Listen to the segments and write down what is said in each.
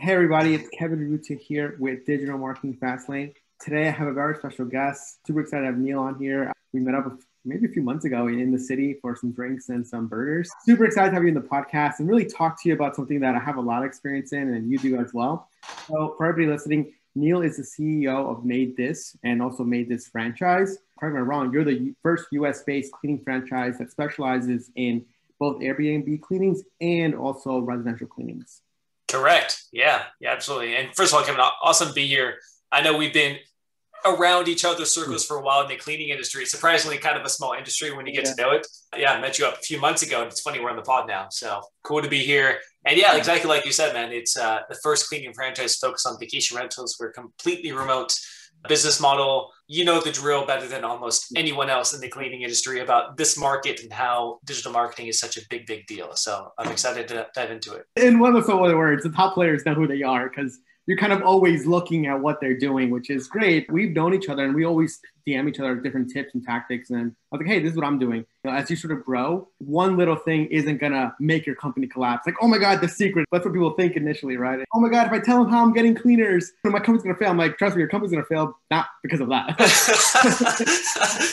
Hey everybody, it's Kevin Ruta here with Digital Marketing Fastlane. Today I have a very special guest. Super excited to have Neel on here. We met up maybe a few months ago in the city for some drinks and some burgers. Super excited to have you in the podcast and really talk to you about something that I have a lot of experience in and you do as well. So for everybody listening, Neel is the CEO of MaidThis and also MaidThis franchise. Correct me if I'm wrong, you're the first US-based cleaning franchise that specializes in both Airbnb cleanings and also residential cleanings. Correct. Yeah, absolutely. And first of all, Kevin, awesome to be here. I know we've been around each other's circles for a while in the cleaning industry. Surprisingly, kind of a small industry when you get to know it. Yeah, I met you up a few months ago, and it's funny we're on the pod now. So cool to be here. And yeah, exactly like you said, man, it's the first cleaning franchise focused on vacation rentals. We're completely remote business model. You know the drill better than almost anyone else in the cleaning industry about this market and how digital marketing is such a big deal. So I'm excited to dive into it. In one of the other words, the top players know who they are because you're kind of always looking at what they're doing, which is great. We've known each other and we always DM each other different tips and tactics. And I was like, hey, this is what I'm doing. As you sort of grow, one little thing isn't going to make your company collapse. Like, oh my God, the secret. That's what people think initially, right? Oh my God, if I tell them how I'm getting cleaners, my company's going to fail. I'm like, trust me, your company's going to fail, not because of that.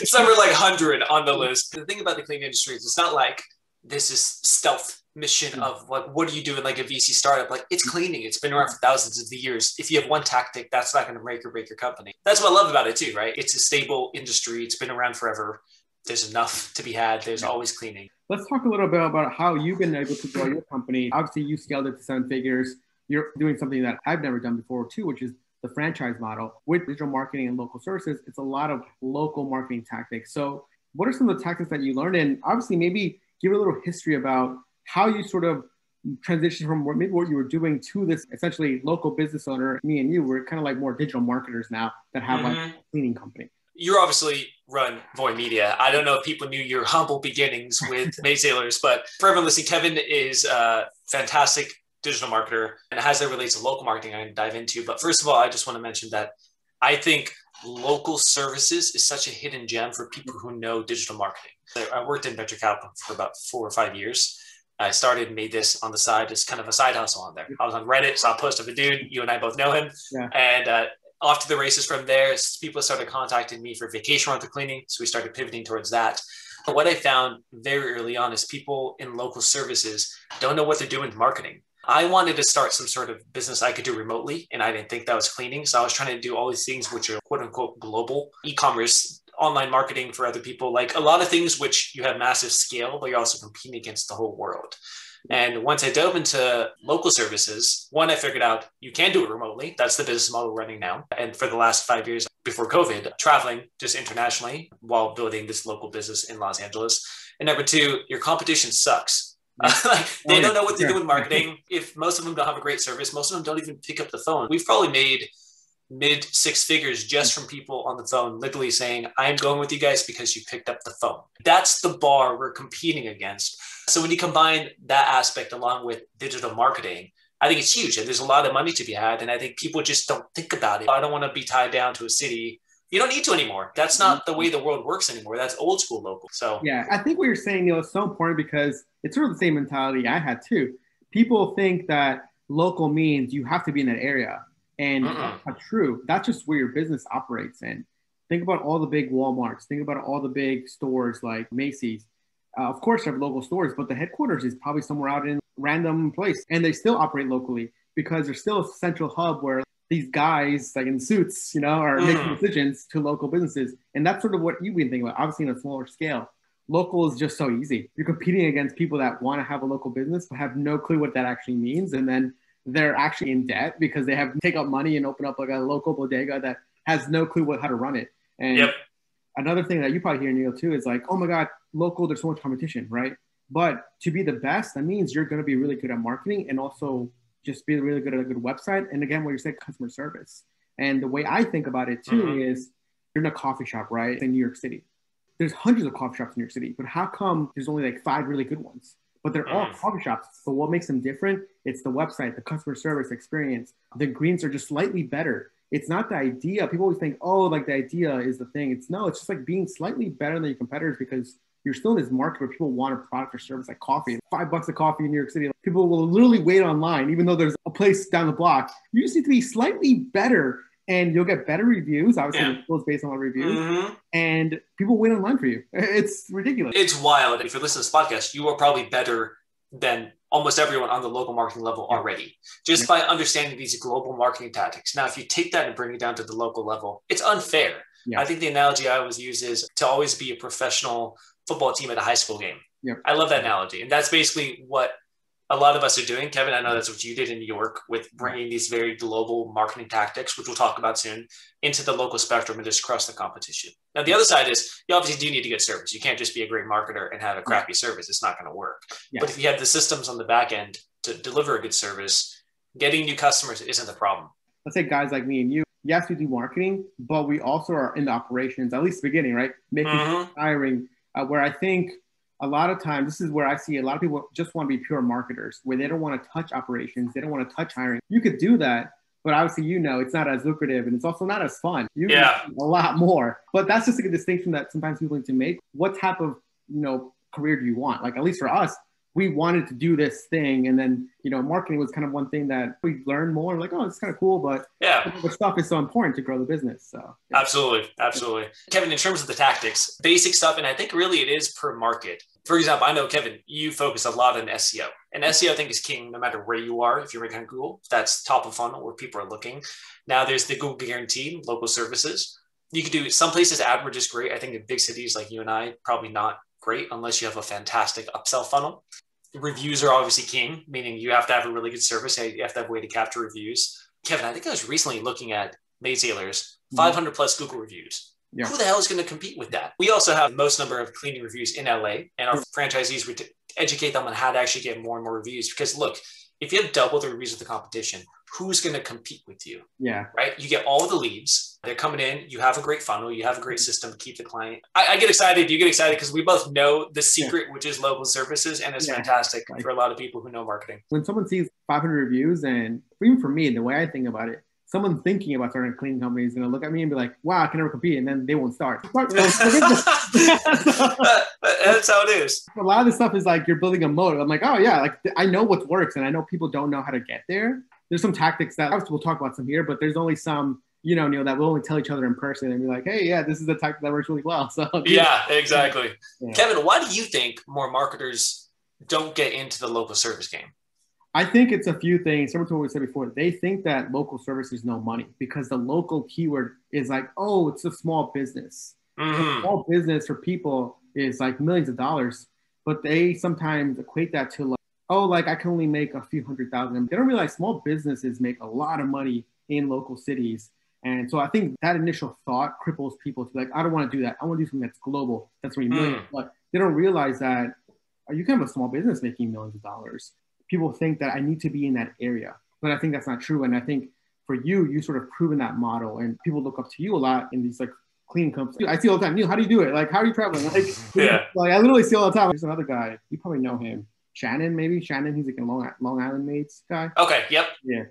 Some are like 100 on the list. The thing about the cleaning industry is it's not like this is stealth mission of like, what are you doing like a VC startup? Like it's cleaning. It's been around for thousands of years. If you have one tactic, that's not going to make or break your company. That's what I love about it too, right? It's a stable industry. It's been around forever. There's enough to be had. There's always cleaning. Let's talk a little bit about how you've been able to grow your company. Obviously, you scaled it to 7 figures. You're doing something that I've never done before too, which is the franchise model. With digital marketing and local services, it's a lot of local marketing tactics. So what are some of the tactics that you learned? And obviously, maybe give a little history about how you sort of transitioned from maybe what you were doing to this essentially local business owner. Me and you, we're kind of like more digital marketers now that have like a cleaning company. You obviously run Void Media. I don't know if people knew your humble beginnings with Maid Sailors, but for everyone listening, Kevin is a fantastic digital marketer and as that relates to local marketing, I can dive into. But first of all, I just want to mention that I think local services is such a hidden gem for people who know digital marketing. I worked in venture capital for about 4 or 5 years. I started and made this on the side as kind of a side hustle on there. I was on Reddit, saw a post of a dude, you and I both know him. Yeah. And off to the races from there, people started contacting me for vacation rental cleaning. So we started pivoting towards that. But what I found very early on is people in local services don't know what they're doing with marketing. I wanted to start some sort of business I could do remotely, and I didn't think that was cleaning. So I was trying to do all these things which are quote unquote global, e-commerce, online marketing for other people, like a lot of things which you have massive scale, but you're also competing against the whole world. And once I dove into local services, one, I figured out you can do it remotely. That's the business model we're running now. And for the last 5 years before COVID, traveling just internationally while building this local business in Los Angeles. And number two, your competition sucks. Like, they don't know what they're doing with marketing. If most of them don't have a great service, most of them don't even pick up the phone. We've probably made mid 6 figures just from people on the phone, literally saying, I'm going with you guys because you picked up the phone. That's the bar we're competing against. So when you combine that aspect along with digital marketing, I think it's huge. And there's a lot of money to be had. And I think people just don't think about it. I don't want to be tied down to a city. You don't need to anymore. That's not the way the world works anymore. That's old school local. So yeah, I think what you're saying, Neel, is so important because it's sort of the same mentality I had too. People think that local means you have to be in that area. And that's not true. That's just where your business operates in. Think about all the big Walmarts. Think about all the big stores like Macy's. Of course, they have local stores, but the headquarters is probably somewhere out in a random place. And they still operate locally because there's still a central hub where these guys like in suits, are making decisions to local businesses. And that's sort of what you've been thinking about, obviously in a smaller scale. Local is just so easy. You're competing against people that want to have a local business, but have no clue what that actually means. And then they're actually in debt because they have to take out money and open up like a local bodega that has no clue how to run it. And another thing that you probably hear, Neel, too, is like, oh my God, local, there's so much competition, right? But to be the best, that means you're going to be really good at marketing and also just be really good at a good website. And again, what you said, customer service. And the way I think about it too is you're in a coffee shop, right? In New York City. There's hundreds of coffee shops in New York City, but how come there's only like 5 really good ones? But they're all coffee shops. But what makes them different? It's the website, the customer service experience. The greens are just slightly better. It's not the idea. People always think, oh, like the idea is the thing. It's just like being slightly better than your competitors because you're still in this market where people want a product or service like coffee. $5 a coffee in New York City. People will literally wait online, even though there's a place down the block. You just need to be slightly better and you'll get better reviews. Obviously, it's based on reviews. And people wait online for you. It's ridiculous. It's wild. If you're listening to this podcast, you are probably better than almost everyone on the local marketing level already, just by understanding these global marketing tactics. Now, if you take that and bring it down to the local level, it's unfair. I think the analogy I always use is to always be a professional football team at a high school game. I love that analogy. And that's basically what a lot of us are doing. Kevin, I know that's what you did in New York with bringing these very global marketing tactics, which we'll talk about soon, into the local spectrum and just crush the competition. Now, the other side is you obviously do need to get service. You can't just be a great marketer and have a crappy service. It's not going to work. But if you have the systems on the back end to deliver a good service, getting new customers isn't the problem. Let's say guys like me and you, yes, we do marketing, but we also are in the operations, at least the beginning, right? Making hiring, where I think a lot of times, this is where I see a lot of people just want to be pure marketers, where they don't want to touch operations. They don't want to touch hiring. You could do that, but obviously, it's not as lucrative and it's also not as fun. You can do a lot more. But that's just a distinction that sometimes people need to make. What type of, career do you want? Like, at least for us, we wanted to do this thing. And then, marketing was kind of one thing that we learned more. Like, oh, it's kind of cool, but the stuff is so important to grow the business. So Absolutely. Kevin, in terms of the tactics, basic stuff, and I think really it is per market. For example, I know, Kevin, you focus a lot on SEO. And SEO, I think, is king no matter where you are. If you're ranking on Google, that's top of funnel where people are looking. Now there's the Google Guarantee, local services. You could do some places AdWords is great. I think in big cities like you and I, probably not great unless you have a fantastic upsell funnel. Reviews are obviously king, meaning you have to have a really good service. You have to have a way to capture reviews. Kevin, I think I was recently looking at MaidThis, 500 plus Google reviews. Who the hell is going to compete with that? We also have the most number of cleaning reviews in LA, and our franchisees would educate them on how to actually get more and more reviews. Because look, if you have double the reviews of the competition, who's going to compete with you? Right? You get all of the leads. They're coming in. You have a great funnel. You have a great system to keep the client. I get excited. You get excited because we both know the secret, which is local services. And it's fantastic for a lot of people who know marketing. When someone sees 500 reviews, and even for me, the way I think about it, someone thinking about starting a cleaning company is going to look at me and be like, wow, I can never compete. And then they won't start. That's how it is. A lot of this stuff is like you're building a moat. I'm like, oh, yeah, like I know what works. And I know people don't know how to get there. There's some tactics that obviously we'll talk about some here, but there's only some, Neil, that we'll only tell each other in person and be like, hey, yeah, this is a tactic that works really well. So yeah, exactly. Kevin, why do you think more marketers don't get into the local service game? I think it's a few things. Similar to what we said before, they think that local service is no money because the local keyword is like, oh, it's a small business. A small business for people is like millions of dollars, but they sometimes equate that to like, oh, like I can only make a few $100,000. They don't realize small businesses make a lot of money in local cities. And so I think that initial thought cripples people to like, I don't want to do that. I want to do something that's global. That's really millions. But they don't realize that you can have a small business making millions of dollars. People think that I need to be in that area, but I think that's not true. And I think for you sort of proven that model, and people look up to you a lot in these like cleaning companies. I see all the time, Neil, how do you do it? Like, how are you traveling? Like, like I literally see all the time. There's another guy, you probably know him, Shannon, maybe. Shannon, he's like a Long Island Maids guy. Okay, yep. Yeah.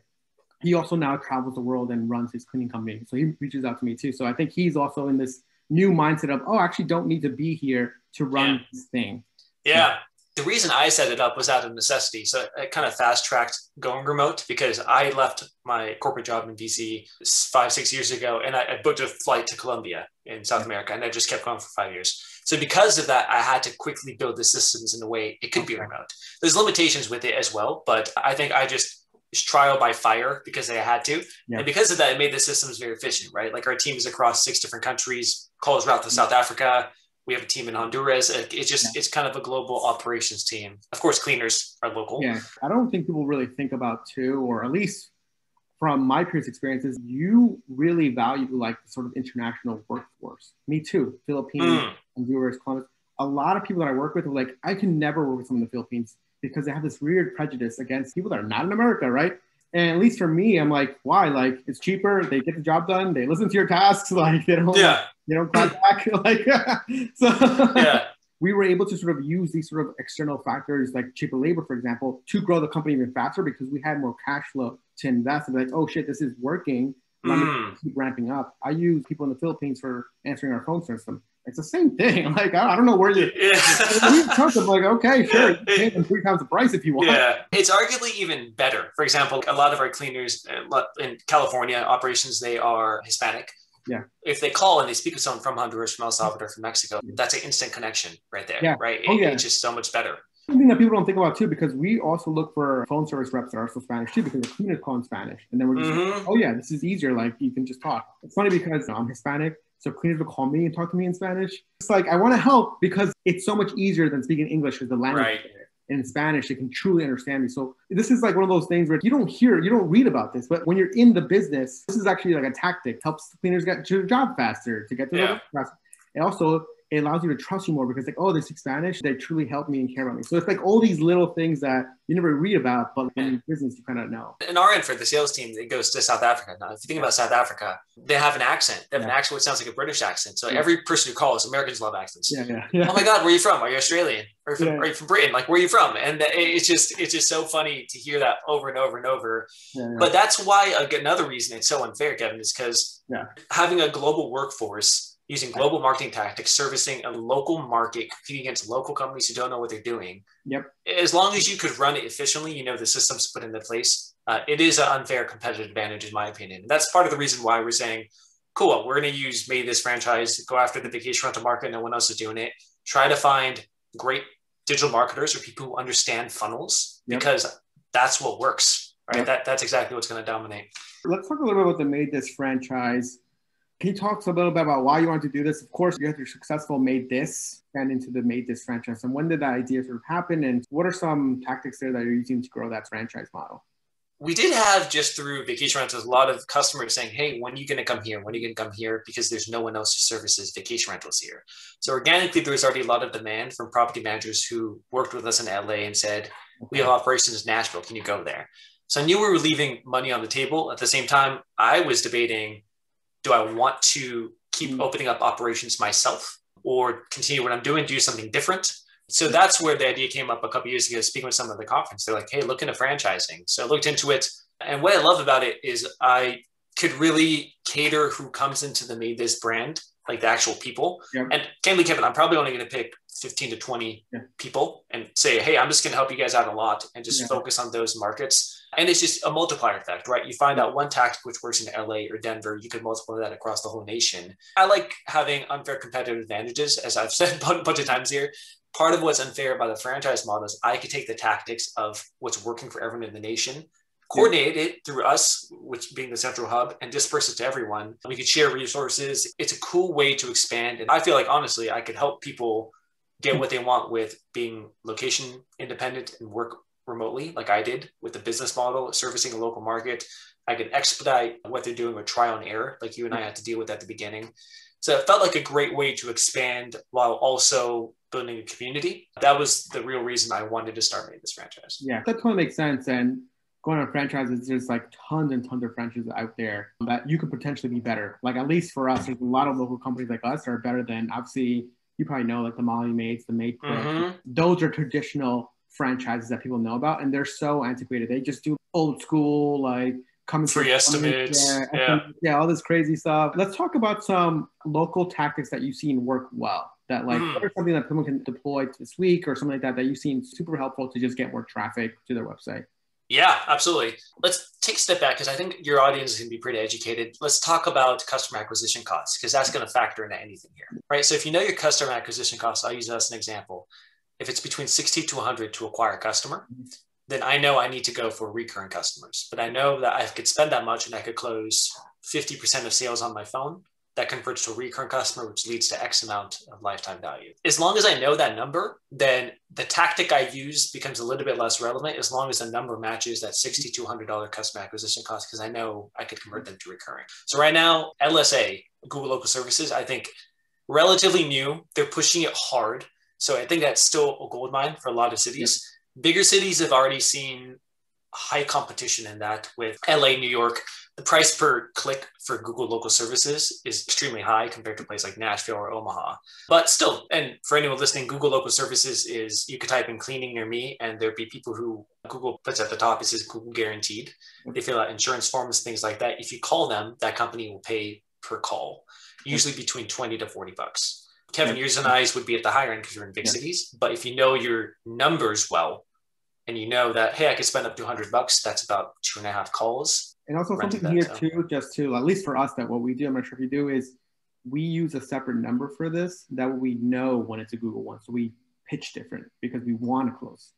He also now travels the world and runs his cleaning company. So he reaches out to me too. So I think he's also in this new mindset of, oh, I actually don't need to be here to run this thing. Yeah. The reason I set it up was out of necessity. So it kind of fast-tracked going remote because I left my corporate job in DC 5-6 years ago, and I booked a flight to Colombia in South America, and I just kept going for 5 years. So because of that, I had to quickly build the systems in a way it could be remote. There's limitations with it as well, but I think I just trial by fire because I had to. And because of that, it made the systems very efficient, right? Like our team is across 6 different countries, calls route to South Africa. We have a team in Honduras. It's just, it's kind of a global operations team. Of course, cleaners are local. Yeah. I don't think people really think about too, or at least from my previous experiences, you really value like the sort of international workforce. Me too. Philippines, Honduras, Columbus. A lot of people that I work with are like, I can never work with someone in the Philippines because they have this weird prejudice against people that are not in America, right? And at least for me, I'm like, why? Like, it's cheaper. They get the job done. They listen to your tasks. Like, they don't clap back. Like, so we were able to sort of use these sort of external factors, like cheaper labor, for example, to grow the company even faster because we had more cash flow to invest. And be like, oh shit, this is working. Let me keep ramping up. I use people in the Philippines for answering our phone system. It's the same thing. Like, I don't know where you. I'm like, okay, sure, you pay them 3 times the price if you want. Yeah, it's arguably even better. For example, a lot of our cleaners in California operations, they are Hispanic. Yeah. If they call and they speak with someone from Honduras, from El Salvador, from Mexico, that's an instant connection right there. Yeah. Right. It's just so much better. Something that people don't think about too, because we also look for phone service reps that are also Spanish too, because the cleaners call in Spanish, and then we're just like, oh yeah, this is easier. Like you can just talk. It's funny because I'm Hispanic, so cleaners will call me and talk to me in Spanish. It's like I want to help because it's so much easier than speaking English because the language. Right. In Spanish, they can truly understand me. So this is like one of those things where you don't read about this, but when you're in the business, this is actually like a tactic. Helps cleaners get to the job faster, to get to the work faster. And also, it allows you to trust you more because like, oh, they speak Spanish. They truly help me and care about me. So it's like all these little things that you never read about, but when in business, you kind of know. In our end for the sales team, it goes to South Africa. Now, if you think about South Africa, they have an accent. They have an accent which sounds like a British accent. So every person who calls, Americans love accents. Oh my God, where are you from? Are you Australian? Are you from Britain? Like, where are you from? And it's just so funny to hear that over and over and over. But that's why another reason it's so unfair, Kevin, is because having a global workforce, using global marketing tactics, servicing a local market, competing against local companies who don't know what they're doing. As long as you could run it efficiently, the systems put into place, it is an unfair competitive advantage, in my opinion. And that's part of the reason why we're saying, cool, we're going to use MaidThis franchise, go after the vacation rental market. No one else is doing it. Try to find great digital marketers or people who understand funnels because that's what works, right? That's exactly what's going to dominate. Let's talk a little bit about the MaidThis franchise. Can you talk a little bit about why you wanted to do this? Of course, you had your successful MaidThis and into the MaidThis franchise. And when did that idea sort of happen? And what are some tactics there that you're using to grow that franchise model? We did have, just through vacation rentals, a lot of customers saying, hey, when are you going to come here? When are you going to come here? Because there's no one else who services vacation rentals here. So organically, there was already a lot of demand from property managers who worked with us in LA and said, we have operations in Nashville. Can you go there? So I knew we were leaving money on the table. At the same time, I was debating, do I want to keep opening up operations myself or continue what I'm doing, do something different? So that's where the idea came up a couple of years ago, speaking with some of the conference. They're like, hey, look into franchising. So I looked into it. And what I love about it is I could really cater who comes into the MaidThis brand, like the actual people. And candidly, Kevin, I'm probably only going to pick 15 to 20 people and say, hey, I'm just going to help you guys out a lot and just focus on those markets. And it's just a multiplier effect, right? You find out one tactic which works in LA or Denver, you could multiply that across the whole nation. I like having unfair competitive advantages, as I've said a bunch of times here. Part of what's unfair about the franchise model is I could take the tactics of what's working for everyone in the nation, coordinate it through us, which being the central hub, and disperse it to everyone. We could share resources. It's a cool way to expand. And I feel like, honestly, I could help people get what they want with being location independent and work remotely, like I did with the business model, servicing a local market. I could expedite what they're doing with trial and error, like you and I had to deal with at the beginning. So it felt like a great way to expand while also building a community. That was the real reason I wanted to start MaidThis franchise. Yeah, that totally makes sense. And going on franchises, there's like tons and tons of franchises out there that you could potentially be better. Like at least for us, there's a lot of local companies like us that are better than, obviously, you probably know, like the Molly Maids, the MaidThis. Those are traditional franchises that people know about, and they're so antiquated. They just do old school, like coming free estimates, all this crazy stuff. Let's talk about some local tactics that you've seen work well. That like, what are something that someone can deploy this week or something like that you've seen super helpful to just get more traffic to their website? Yeah, absolutely. Let's take a step back because I think your audience is going to be pretty educated. Let's talk about customer acquisition costs because that's going to factor into anything here, right? So if you know your customer acquisition costs, I'll use that as an example. If it's between 60 to 100 to acquire a customer, then I know I need to go for recurring customers. But I know that I could spend that much and I could close 50% of sales on my phone. That converts to a recurring customer, which leads to X amount of lifetime value. As long as I know that number, then the tactic I use becomes a little bit less relevant as long as the number matches that $60 to $100 customer acquisition cost, because I know I could convert them to recurring. So right now, LSA, Google Local Services, I think relatively new. They're pushing it hard. So I think that's still a gold mine for a lot of cities. Yep. Bigger cities have already seen high competition in that with LA, New York. The price per click for Google Local Services is extremely high compared to a place like Nashville or Omaha. But still, and for anyone listening, Google Local Services is, you could type in cleaning near me and there'd be people who Google puts at the top, it says Google guaranteed. They fill out insurance forms, things like that. If you call them, that company will pay per call, usually between $20 to $40. Kevin, yours and I's would be at the higher end because you're in big cities. But if you know your numbers well, and you know that, hey, I could spend up to $100, that's about 2.5 calls. And also something here too, just to, at least for us, that what we do, I'm not sure if you do, is we use a separate number for this. That way we know when it's a Google one. So we pitch different because we want to close.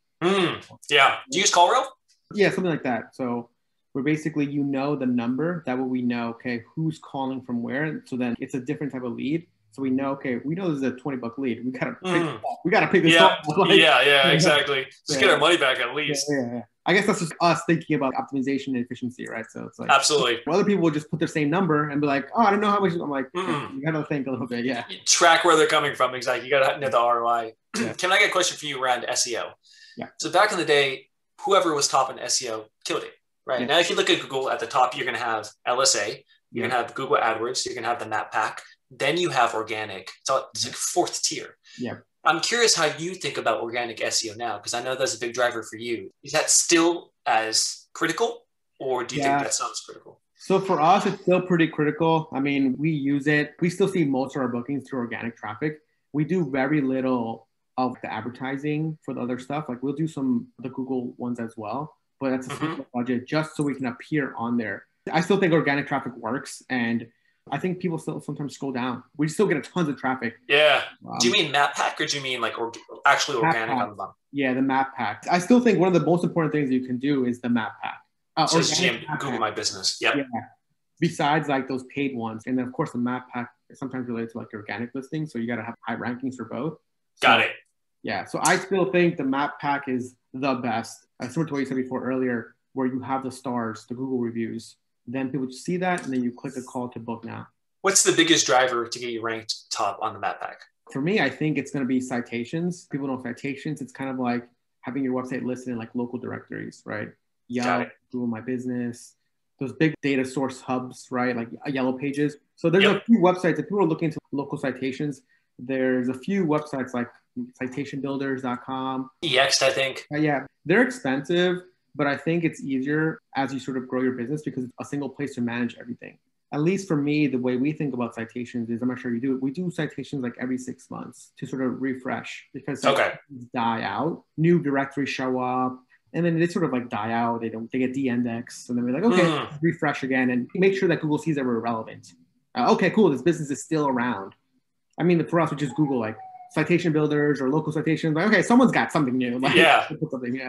Yeah. Do you use CallRail? Yeah, something like that. So we're basically, you know, the number. That way we know, okay, who's calling from where. So then it's a different type of lead. So we know, okay, we know this is a $20 lead. We gotta pick this up. Exactly. Just get our money back at least. Yeah. I guess that's just us thinking about optimization and efficiency, right? So it's like, absolutely. Other people will just put their same number and be like, oh, I don't know how much. I'm like, you gotta think a little bit. Yeah. You track where they're coming from. Exactly. You gotta know the ROI. Can I get a question for you around SEO? Yeah. So back in the day, whoever was top in SEO killed it, right? Yeah. Now, if you look at Google at the top, you're gonna have LSA, you're gonna have Google AdWords, you're gonna have the Map Pack. Then you have organic. So it's like fourth tier. Yeah. I'm curious how you think about organic SEO now, because I know that's a big driver for you. Is that still as critical, or do you think that's not as critical? So for us, it's still pretty critical. I mean, we use it. We still see most of our bookings through organic traffic. We do very little of the advertising for the other stuff. Like we'll do some of the Google ones as well, but that's a small budget just so we can appear on there. I still think organic traffic works, and I think people still sometimes scroll down. We still get a tons of traffic. Yeah. Do you mean Map Pack, or do you mean like actually organic on the bottom? Yeah, the Map Pack. I still think one of the most important things you can do is the Map Pack. Just Google My Business. Yep. Yeah. Besides like those paid ones. And then of course the Map Pack is sometimes related to like organic listings. So you got to have high rankings for both. Got it. Yeah. So I still think the Map Pack is the best. Similar to what you said before earlier, where you have the stars, the Google reviews. Then people just see that, and then you click a call to book now. What's the biggest driver to get you ranked top on the Map Pack? For me, I think it's going to be citations. People know citations. It's kind of like having your website listed in like local directories, right? Yelp, Google My Business, those big data source hubs, right? Like Yellow Pages. So there's a few websites. If people are looking into local citations, there's a few websites like citationbuilders.com. EX, I think. Yeah, they're expensive. But I think it's easier as you sort of grow your business because it's a single place to manage everything. At least for me, the way we think about citations is, I'm not sure you do it, we do citations like every 6 months to sort of refresh because citations die out, new directories show up, and then they sort of like die out. They get de-indexed. And then we're like, okay, refresh again and make sure that Google sees that we're relevant. Okay, cool. This business is still around. I mean, for us, we just Google like citation builders or local citations. Like, okay, someone's got something new. Like,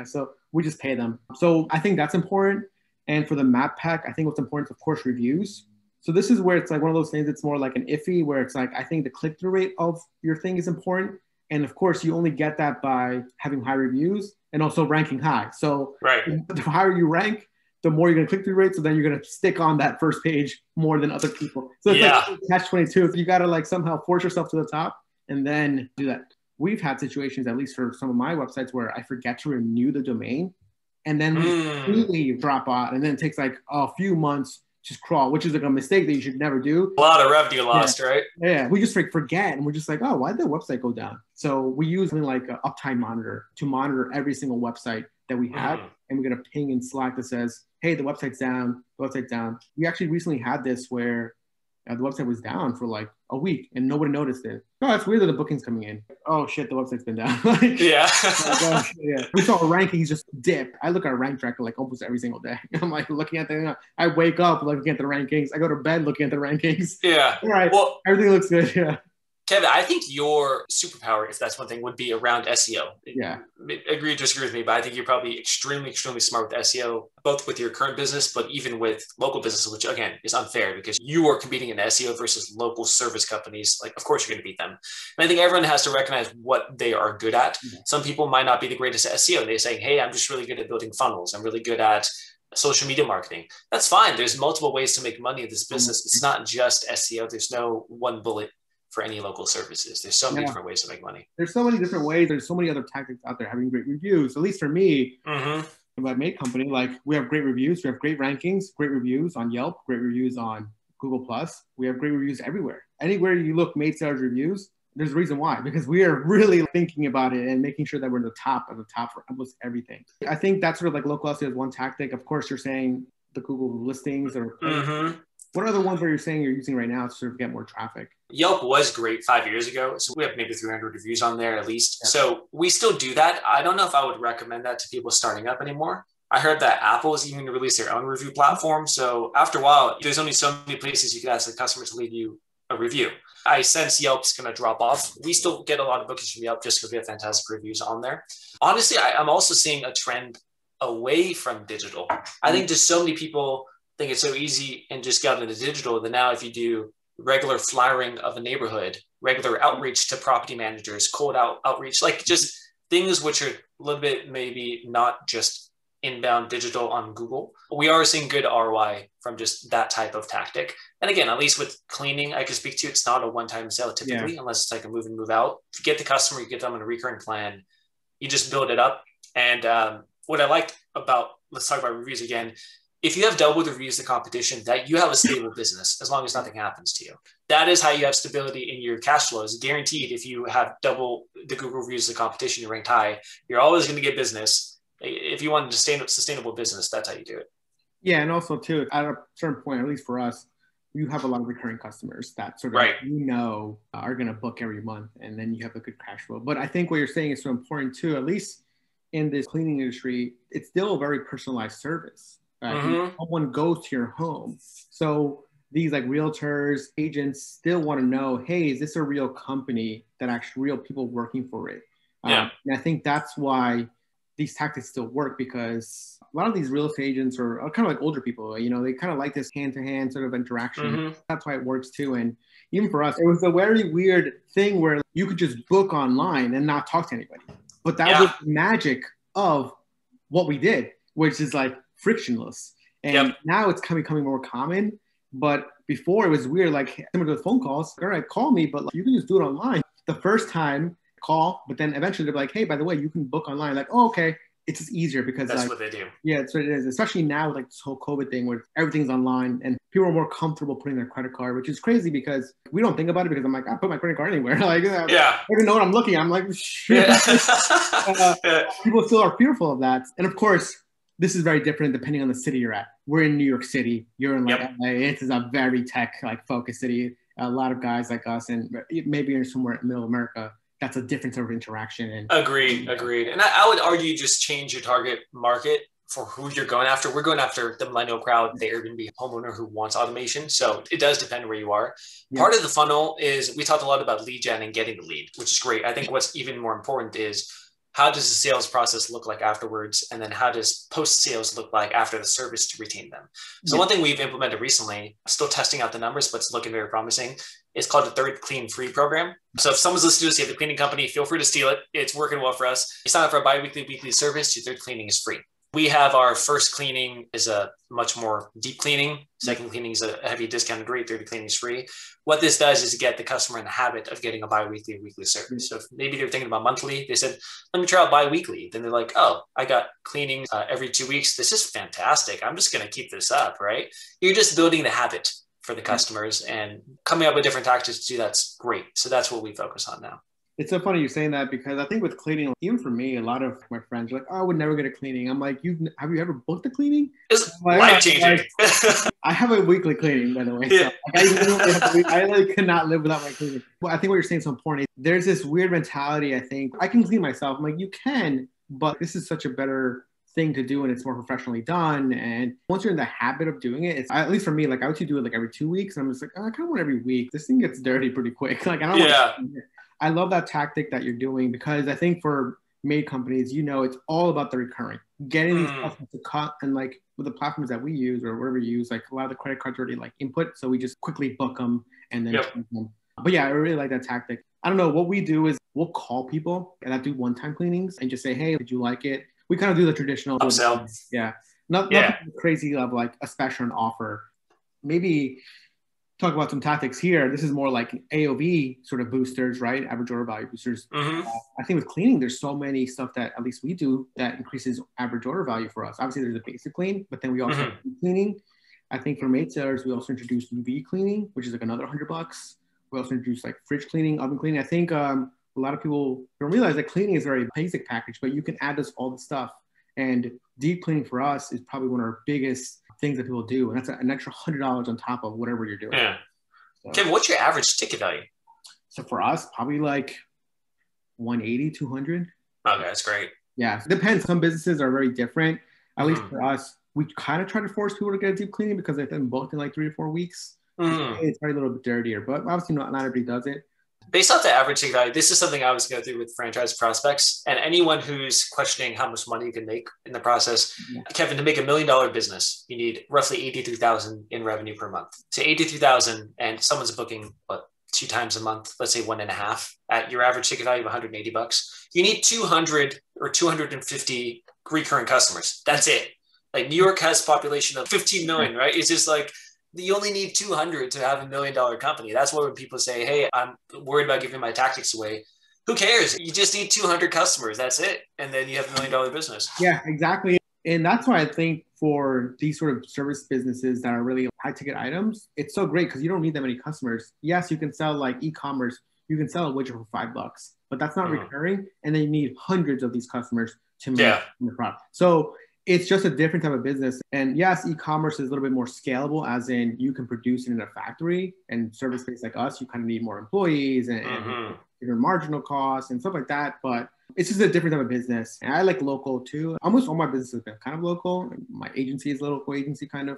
so we just pay them. So I think that's important. And for the Map Pack, I think what's important is, of course, reviews. So this is where it's like one of those things that's more like an iffy, where it's like, I think the click-through rate of your thing is important. And of course, you only get that by having high reviews and also ranking high. So the higher you rank, the more you're going to click through rate. So then you're going to stick on that first page more than other people. So it's like catch-22. You got to like somehow force yourself to the top and then do that. We've had situations, at least for some of my websites, where I forget to renew the domain and then completely drop out. And then it takes like a few months to crawl, which is like a mistake that you should never do. A lot of revenue lost, right? Yeah, we just forget and we're just like, oh, why did the website go down? So we use something like an Uptime Monitor to monitor every single website that we have. And we get a ping in Slack that says, hey, the website's down, the website's down. We actually recently had this where the website was down for like a week and nobody noticed it. Oh, that's weird that the booking's coming in. Oh shit, the website's been down. We saw our rankings just dip. I look at our rank tracker like almost every single day. I'm like looking at I wake up looking at the rankings. I go to bed looking at the rankings. Yeah. All right. Well, everything looks good. Yeah. Kevin, I think your superpower, if that's one thing, would be around SEO. Yeah. Agree or disagree with me, but I think you're probably extremely, extremely smart with SEO, both with your current business, but even with local businesses, which again is unfair because you are competing in SEO versus local service companies. Like, of course, you're going to beat them. And I think everyone has to recognize what they are good at. Yeah. Some people might not be the greatest at SEO. They're saying, hey, I'm just really good at building funnels. I'm really good at social media marketing. That's fine. There's multiple ways to make money in this business. It's not just SEO. There's no one bullet for any local services. There's so many different ways to make money. There's so many different ways. There's so many other tactics out there, having great reviews. At least for me, my Maid company, like we have great reviews. We have great rankings, great reviews on Yelp, great reviews on Google+. We have great reviews everywhere. Anywhere you look, Maid Sellers reviews, there's a reason why, because we are really thinking about it and making sure that we're at the top for almost everything. I think that's sort of like local SEO is one tactic. Of course, you're saying the Google listings or What other ones are you saying you're using right now to sort of get more traffic? Yelp was great 5 years ago. So we have maybe 300 reviews on there at least. Yeah. So we still do that. I don't know if I would recommend that to people starting up anymore. I heard that Apple is even released their own review platform. So after a while, there's only so many places you can ask the customer to leave you a review. I sense Yelp's going to drop off. We still get a lot of bookings from Yelp just because we have fantastic reviews on there. Honestly, I'm also seeing a trend away from digital. I think just so many people think it's so easy and just got into digital that now if you do regular flyering of a neighborhood, regular outreach to property managers, cold outreach, like just things which are a little bit maybe not just inbound digital on Google. We are seeing good ROI from just that type of tactic. And again, at least with cleaning, I can speak to, it's not a one-time sale typically, unless it's like a move in, move out. If you get the customer, you get them on a recurring plan, you just build it up. And what I liked about, let's talk about reviews again. If you have double the reviews of the competition, that you have a stable business as long as nothing happens to you. That is how you have stability in your cash flows. Guaranteed, if you have double the Google reviews of the competition, you're ranked high, you're always going to get business. If you want a sustainable business, that's how you do it. Yeah, and also too, at a certain point, at least for us, you have a lot of recurring customers that sort of are going to book every month, and then you have a good cash flow. But I think what you're saying is so important too. At least in this cleaning industry, it's still a very personalized service. Someone goes to your home, so these like realtors, agents still want to know, hey, is this a real company that actually real people working for it? And I think that's why these tactics still work, because a lot of these real estate agents are kind of like older people, you know, they kind of like this hand-to-hand sort of interaction. That's why it works too. And even for us, it was a very weird thing where you could just book online and not talk to anybody. But that was the magic of what we did, which is like frictionless. And now it's becoming more common. But before it was weird, like similar to phone calls, all right, call me, but like, you can just do it online. The first time, call, but then eventually they're like, hey, by the way, you can book online. Like, oh, okay. It's just easier because that's like, what they do. Yeah, that's what it is. Especially now with like this whole COVID thing where everything's online and people are more comfortable putting their credit card, which is crazy because we don't think about it because I'm like, I put my credit card anywhere. Like, I don't even know what I'm looking at. I'm like, shit. People still are fearful of that. And of course, this is very different depending on the city you're at. We're in New York City. You're in like LA. It is a very tech like focused city. A lot of guys like us, and maybe you're somewhere in middle America. That's a different sort of interaction. And agreed. And I would argue just change your target market for who you're going after. We're going after the millennial crowd, the Airbnb homeowner who wants automation. So it does depend where you are. Part of the funnel is, we talked a lot about lead gen and getting the lead, which is great. I think what's even more important is, how does the sales process look like afterwards? And then how does post-sales look like after the service to retain them? So one thing we've implemented recently, still testing out the numbers, but it's looking very promising, is called the Third Clean Free program. So if someone's listening to us, you have a cleaning company, feel free to steal it. It's working well for us. You sign up for a bi-weekly, weekly service, your third cleaning is free. We have our first cleaning is a much more deep cleaning. Second cleaning is a heavy discounted rate. Third cleaning is free. What this does is get the customer in the habit of getting a bi-weekly or weekly service. So if maybe they're thinking about monthly, they said, let me try out bi-weekly. Then they're like, oh, I got cleaning every 2 weeks. This is fantastic. I'm just going to keep this up, right? You're just building the habit for the customers and coming up with different tactics to do that's great. So that's what we focus on now. It's so funny you're saying that, because I think with cleaning, even for me, a lot of my friends are like, oh, I would never get a cleaning. I'm like, have you ever booked a cleaning? It's life-changing. I have a weekly cleaning, by the way. So I like cannot live without my cleaning. Well, I think what you're saying is so important. There's this weird mentality, I think. I can clean myself. I'm like, you can, but this is such a better thing to do, and it's more professionally done. And once you're in the habit of doing it, it's, at least for me, like I would do it like every 2 weeks. And I'm just like, oh, I kind of want every week. This thing gets dirty pretty quick. Like I don't want to. I love that tactic that you're doing, because I think for maid companies, you know, it's all about the recurring, getting these customers to cut, and like with the platforms that we use or whatever you use, like a lot of the credit cards already like input. So we just quickly book them and then them. But yeah, I really like that tactic. I don't know, what we do is we'll call people and I do one-time cleanings and just say, hey, did you like it? We kind of do the traditional upsell. Nothing crazy of like a special offer. Maybe talk about some tactics here. This is more like AOV sort of boosters, right? Average order value boosters. I think with cleaning, there's so many stuff that at least we do that increases average order value for us. Obviously, there's a basic clean, but then we also have cleaning. I think for maid sellers, we also introduced UV cleaning, which is like another $100. We also introduced like fridge cleaning, oven cleaning. I think a lot of people don't realize that cleaning is a very basic package, but you can add this all the stuff. And deep cleaning for us is probably one of our biggest things that people do. And that's an extra $100 on top of whatever you're doing. Yeah. So, Kevin, what's your average ticket value? so for us, probably like 180, 200. Okay, that's great. Yeah, it depends. Some businesses are very different. At least Mm-hmm. for us, we kind of try to force people to get a deep cleaning because they've been booked in like 3 or 4 weeks. Mm-hmm. It's probably a little bit dirtier, but obviously not everybody does it. Based off the average ticket value, this is something I was going through with franchise prospects and anyone who's questioning how much money you can make in the process. Yeah. Kevin, to make $1 million business, you need roughly 83,000 in revenue per month. So 83,000, and someone's booking 2 times a month, let's say 1.5 at your average ticket value of $180. You need 200 or 250 recurring customers. That's it. Like New York has a population of 15 million, right? It's just like, you only need 200 to have $1 million company. That's why when people say, hey, I'm worried about giving my tactics away, who cares? You just need 200 customers. That's it. And then you have $1 million business. Yeah, exactly. And that's why I think for these sort of service businesses that are really high ticket items, it's so great because you don't need that many customers. Yes, you can sell like e-commerce. You can sell a widget for $5, but that's not recurring. And then you need hundreds of these customers to make the product. So it's just a different type of business. And yes, e-commerce is a little bit more scalable, as in you can produce it in a factory, and service based like us, you kind of need more employees and your marginal costs and stuff like that. But it's just a different type of business. And I like local too. Almost all my business has been kind of local. My agency is a local agency kind of.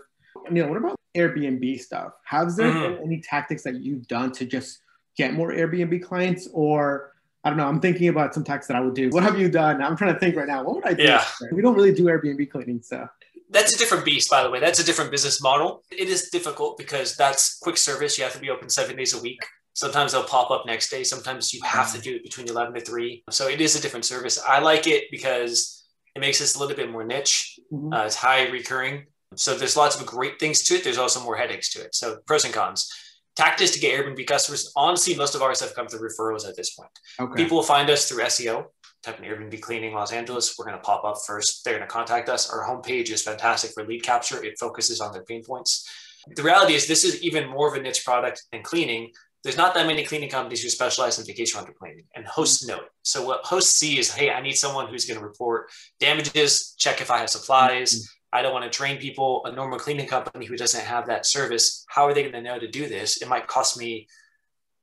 Neel, what about Airbnb stuff? Has there been any tactics that you've done to just get more Airbnb clients? Or I don't know, I'm thinking about some tactics that I would do. What have you done? I'm trying to think right now. What would I do? Yeah. We don't really do Airbnb cleaning, so. That's a different beast, by the way. That's a different business model. It is difficult because that's quick service. You have to be open 7 days a week. Sometimes they'll pop up next day. Sometimes you have to do it between 11 to 3. So it is a different service. I like it because it makes us a little bit more niche. It's high recurring. So there's lots of great things to it. There's also more headaches to it. So pros and cons. Tactics to get Airbnb customers. Honestly, most of ours have come through referrals at this point. Okay. People will find us through SEO. Type in Airbnb cleaning Los Angeles. We're going to pop up first. They're going to contact us. Our homepage is fantastic for lead capture. It focuses on their pain points. The reality is this is even more of a niche product than cleaning. There's not that many cleaning companies who specialize in vacation rental cleaning, and hosts know it. So what hosts see is, hey, I need someone who's going to report damages, check if I have supplies. I don't want to train people. A normal cleaning company who doesn't have that service, how are they going to know to do this? It might cost me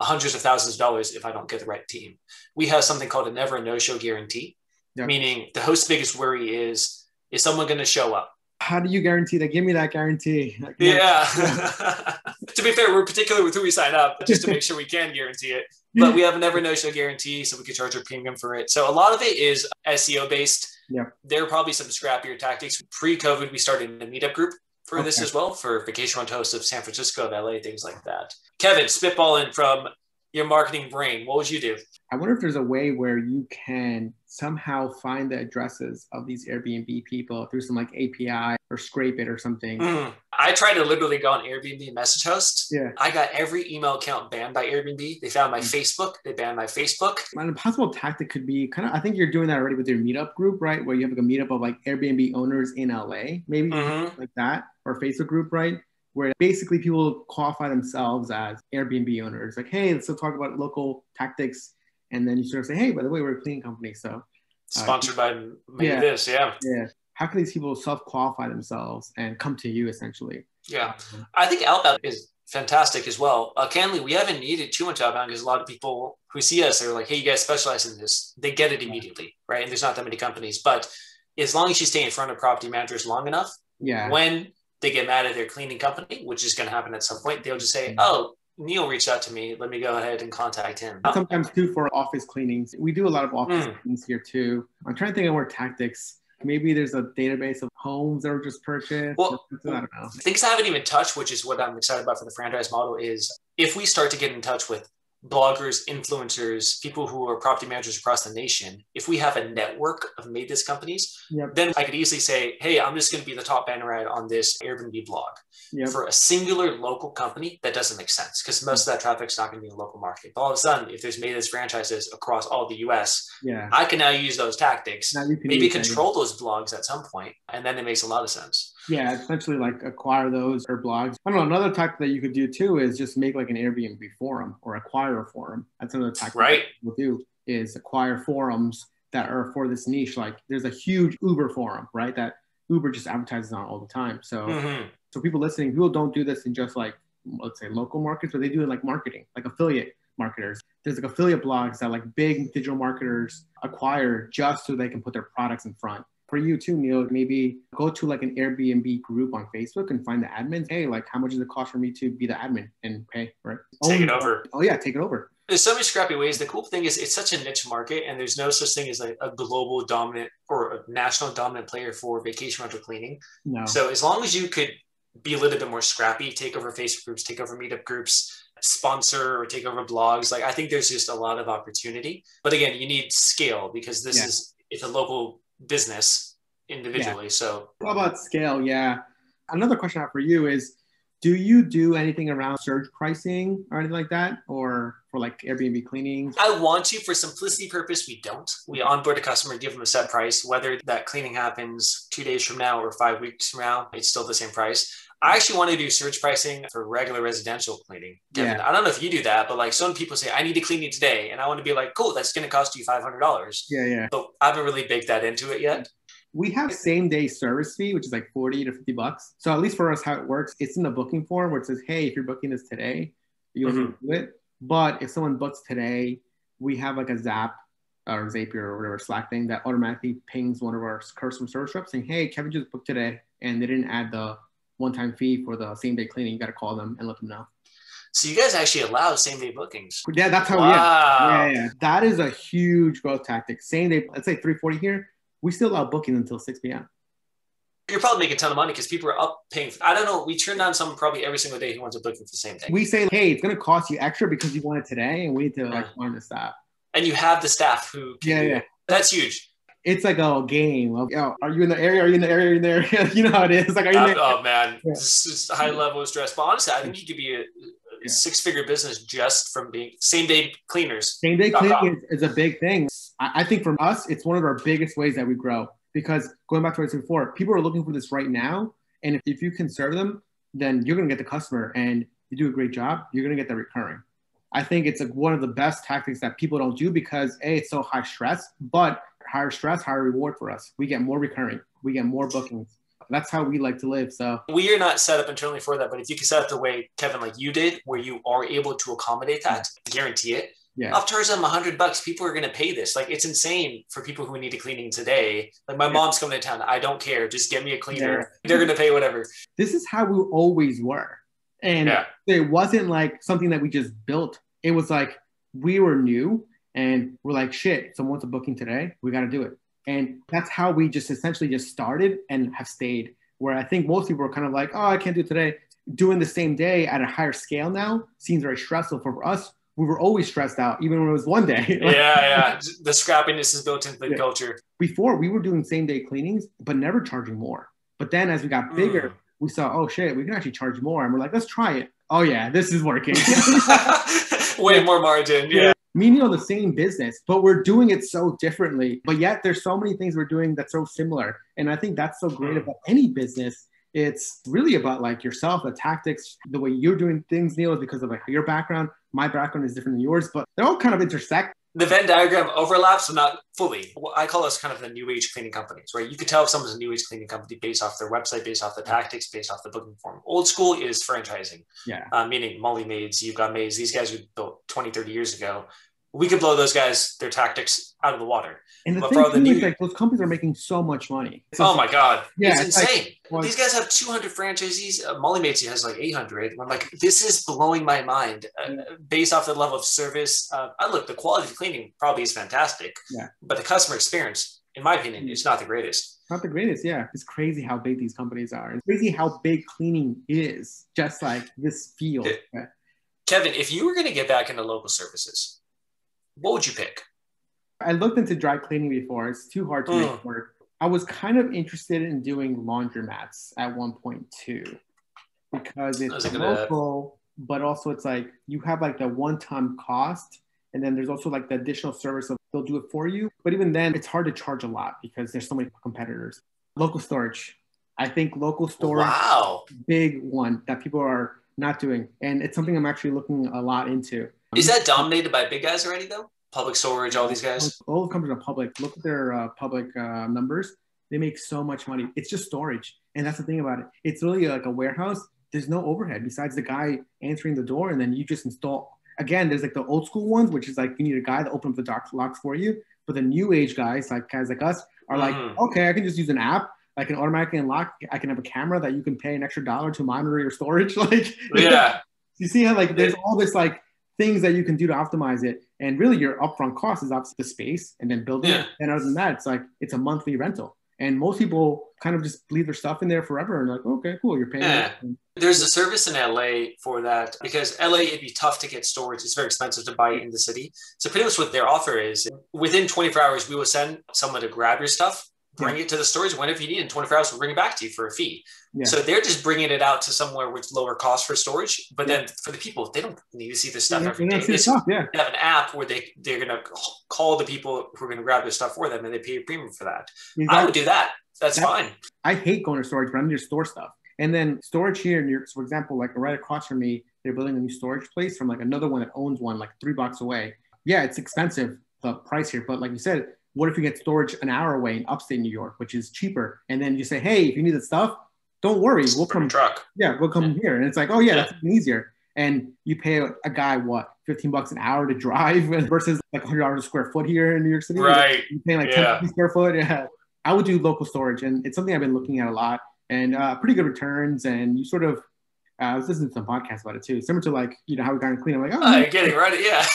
hundreds of thousands of dollars if I don't get the right team. We have something called a never no-show guarantee, meaning the host's biggest worry is someone going to show up? How do you guarantee that? Give me that guarantee. Yeah. To be fair, we're particular with who we sign up just to make sure we can guarantee it. But we have a never no-show guarantee, so we can charge a premium for it. So a lot of it is SEO based. Yeah. There are probably some scrappier tactics. Pre-COVID, we started a Meetup group for this as well, for vacation rental hosts of San Francisco, of LA, things like that. Kevin, spitballing from your marketing brain, what would you do? I wonder if there's a way where you can somehow find the addresses of these Airbnb people through some like API or scrape it or something. I tried to literally go on Airbnb message host. Yeah. I got every email account banned by Airbnb. They found my Facebook. They banned my Facebook. An impossible tactic could be kind of, I think you're doing that already with your Meetup group, right? Where you have like a meetup of like Airbnb owners in LA, maybe like that, or Facebook group, right? Where basically people qualify themselves as Airbnb owners. Like, hey, let's still talk about local tactics. And then you sort of say, hey, by the way, we're a cleaning company. So sponsored by MaidThis, Yeah. How can these people self-qualify themselves and come to you essentially? Yeah. I think outbound is fantastic as well. Candidly, we haven't needed too much outbound because a lot of people who see us are like, hey, you guys specialize in this. They get it immediately, right? And there's not that many companies. But as long as you stay in front of property managers long enough, when they get mad at their cleaning company, which is going to happen at some point, they'll just say, oh, Neel reached out to me. Let me go ahead and contact him. Sometimes too for office cleanings. We do a lot of office cleanings here too. I'm trying to think of more tactics. Maybe there's a database of homes that were just purchased. Well, I don't know. Things I haven't even touched, which is what I'm excited about for the franchise model, is if we start to get in touch with bloggers, influencers, people who are property managers across the nation, if we have a network of MaidThis companies, then I could easily say, hey, I'm just going to be the top banner ad on this Airbnb blog. For a singular local company, that doesn't make sense because most of that traffic is not going to be in the local market. But all of a sudden, if there's MaidThis franchises across all the US, I can now use those tactics, maybe control those blogs at some point, and then it makes a lot of sense. Yeah, essentially like acquire those or blogs. I don't know, another tactic that you could do too is just make like an Airbnb forum or acquire a forum. That's another tactic that we'll do is acquire forums that are for this niche. Like there's a huge Uber forum, right? That Uber just advertises on all the time. So, so people listening, people don't do this in just like, let's say local markets, but they do it like marketing, like affiliate marketers. There's like affiliate blogs that like big digital marketers acquire just so they can put their products in front. For you too, Neel, maybe go to like an Airbnb group on Facebook and find the admins. Hey, like how much does it cost for me to be the admin and pay, right? Take it over. Oh yeah, take it over. There's so many scrappy ways. The cool thing is it's such a niche market, and there's no such thing as like a global dominant or a national dominant player for vacation rental cleaning. No. So as long as you could be a little bit more scrappy, take over Facebook groups, take over Meetup Groups, sponsor or take over blogs. Like I think there's just a lot of opportunity. But again, you need scale because this is it's a local business individually. So how about scale? Yeah. Another question I have for you is, do you do anything around surge pricing or anything like that? Or for like Airbnb cleanings? I want to. For simplicity purpose, we don't. We onboard a customer, give them a set price. Whether that cleaning happens 2 days from now or 5 weeks from now, it's still the same price. I actually want to do surge pricing for regular residential cleaning. Kevin, I don't know if you do that, but like some people say, I need to clean you today. And I want to be like, cool, that's going to cost you $500. Yeah. But I haven't really baked that into it yet. We have same day service fee, which is like 40 to 50 bucks. So at least for us, how it works, it's in the booking form where it says, hey, if you're booking this today, you'll do it. But if someone books today, we have like a Zap or Zapier or whatever Slack thing that automatically pings one of our customer service reps saying, hey, Kevin just booked today and they didn't add the one-time fee for the same day cleaning. You got to call them and let them know. So you guys actually allow same day bookings. Yeah, that's how yeah. That is a huge growth tactic. Same day, let's say 340 here. We still allow booking until 6 p.m. You're probably making a ton of money because people are up paying. I don't know. We turn down someone probably every single day who wants a booking for the same thing. We say, hey, it's going to cost you extra because you want it today, and we need to like find the staff. And you have the staff who can do it. That's huge. It's like a game. Of, are you in the area? Are you in the area? Are you in the area? You know how it is. Like, are you in the area? Oh man, this is high level of stress. But honestly, I think you could be a six-figure business just from being same day cleaners. Same day cleaning is a big thing. I think for us, it's one of our biggest ways that we grow. Because going back to what I said before, people are looking for this right now. And if you can serve them, then you're going to get the customer. And you do a great job, you're going to get that recurring. I think it's like one of the best tactics that people don't do because A, it's so high stress, but higher stress, higher reward for us. We get more recurring. We get more bookings. That's how we like to live. So we are not set up internally for that. But if you can set up the way, Kevin, like you did, where you are able to accommodate that, guarantee it. Yeah. I'll charge them $100. People are going to pay this. Like it's insane for people who need a cleaning today. Like my mom's coming to town. I don't care. Just get me a cleaner. Yeah. They're going to pay whatever. This is how we always were. And it wasn't like something that we just built. It was like we were new and we're like, shit, someone wants a booking today. We got to do it. And that's how we just essentially just started and have stayed. Where I think most people are kind of like, oh, I can't do it today. Doing the same day at a higher scale now seems very stressful for us. We were always stressed out, even when it was one day. The scrappiness is built into the culture. Before, we were doing same day cleanings, but never charging more. But then as we got bigger, we saw, oh shit, we can actually charge more. And we're like, let's try it. Oh yeah, this is working. Way more margin. Yeah. Meaning on the same business, but we're doing it so differently. But yet there's so many things we're doing that's so similar. And I think that's so great about any business. It's really about like yourself, the tactics, the way you're doing things, Neel, is because of like your background. My background is different than yours, but they all kind of intersect. The Venn diagram overlaps, but not fully. I call us kind of the new age cleaning companies, right? You could tell if someone's a new age cleaning company based off their website, based off the tactics, based off the booking form. Old school is franchising, meaning Molly Maids, You've Got Maids. These guys were built 20, 30 years ago. We could blow those guys, their tactics out of the water. And the thing is, like, those companies are making so much money. Oh my God. It's insane. Like, these guys have 200 franchisees. Molly Maids has like 800. I'm like, this is blowing my mind based off the level of service. Look, the quality of cleaning probably is fantastic, but the customer experience, in my opinion, is not the greatest. Not the greatest, yeah. It's crazy how big these companies are. It's crazy how big cleaning is, just like this field. Kevin, if you were going to get back into local services, what would you pick? I looked into dry cleaning before. It's too hard to make work. I was kind of interested in doing laundromats at one point too, because it's local, but also it's like you have like the one-time cost, and then there's also like the additional service of they'll do it for you. But even then, it's hard to charge a lot because there's so many competitors. Local storage. I think local storage is a big one that people are not doing, and it's something I'm actually looking a lot into. Is that dominated by big guys already, though? Public storage, all these guys? All the companies are public. Look at their public numbers. they make so much money. It's just storage. And that's the thing about it. It's really like a warehouse. There's no overhead besides the guy answering the door, and then you just install. Again, there's like the old school ones, which is like you need a guy to open up the dark locks for you. But the new age guys like us are like, okay, I can just use an app. I can automatically unlock. I can have a camera that you can pay an extra $1 to monitor your storage. Like, yeah, you see how like there's all this like things that you can do to optimize it, and really your upfront cost is obviously the space and then building it. And other than that, it's like it's a monthly rental. And most people kind of just leave their stuff in there forever and like, okay, cool, you're paying. Yeah. There's a service in LA for that because LA, it'd be tough to get storage. It's very expensive to buy it in the city. So pretty much what their offer is, within 24 hours, we will send someone to grab your stuff, bring it to the storage. Whenever you need it in 24 hours, we'll bring it back to you for a fee. Yeah. So they're just bringing it out to somewhere with lower cost for storage. But then for the people, they don't need to see this stuff every day. They have an app where they're going to call the people who are going to grab their stuff for them, and they pay a premium for that. Exactly. I would do that. That's fine. I hate going to storage, but I'm going to store stuff. And then storage here in New York, so for example, like right across from me, they're building a new storage place from like another one that owns one like 3 blocks away. Yeah, it's expensive, the price here. But like you said, what if you get storage an hour away in upstate New York, which is cheaper? And then you say, hey, if you need the stuff, don't worry, we'll come. Truck. Yeah, we'll come here. And it's like, oh yeah, that's even easier. And you pay a guy, what, $15 an hour to drive versus like $100 a square foot here in New York City. Right. You pay like 10 square foot. Yeah. I would do local storage, and it's something I've been looking at a lot, and pretty good returns. And you sort of, I was listening to some podcasts about it too, similar to like, you know, how we got clean. I'm like, oh, you're getting right. Yeah.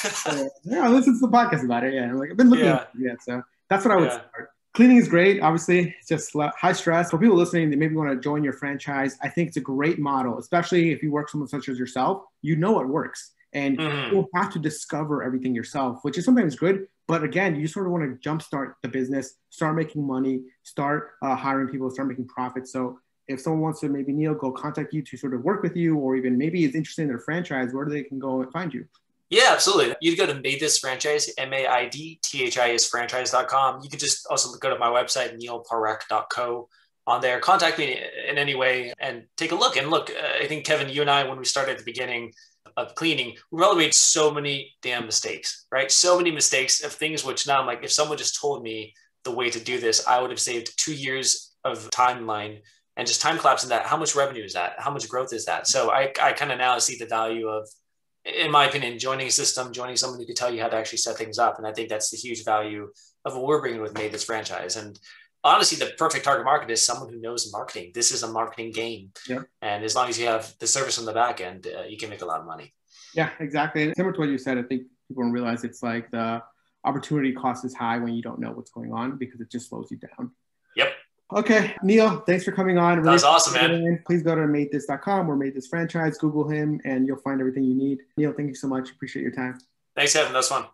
Yeah, listen to some podcasts about it. Yeah. I'm like, I've been looking at it. So that's what I would start. Cleaning is great. Obviously, it's just high stress. For people listening, they maybe want to join your franchise. I think it's a great model, especially if you work someone such as yourself. You know it works, and you'll have to discover everything yourself, which is sometimes good. But again, you sort of want to jumpstart the business, start making money, start hiring people, start making profits. So if someone wants to maybe, Neel, go contact you to sort of work with you, or even maybe is interested in their franchise, where do they can go and find you? Yeah, absolutely. You'd go to MaidThis franchise, MaidThis franchise.com. You could just also go to my website, neelparekh.co. On there, contact me in any way and take a look. And look, I think, Kevin, you and I, when we started at the beginning of cleaning, we probably made so many damn mistakes, right? So many mistakes of things which now I'm like, if someone just told me the way to do this, I would have saved 2 years of timeline and just time collapsing that. How much revenue is that? How much growth is that? So I kind of now see the value of, in my opinion, joining a system, joining someone who can tell you how to actually set things up. And I think that's the huge value of what we're bringing with MaidThis franchise. And honestly, the perfect target market is someone who knows marketing. This is a marketing game. Yep. And as long as you have the service on the back end, you can make a lot of money. Yeah, exactly. And similar to what you said, I think people don't realize it's like the opportunity cost is high when you don't know what's going on because it just slows you down. Yep. Okay, Neel, thanks for coming on. That was awesome, man. Please go to MaidThis.com or MaidThis franchise, Google him, and you'll find everything you need. Neel, thank you so much. Appreciate your time. Thanks, Evan. That was fun.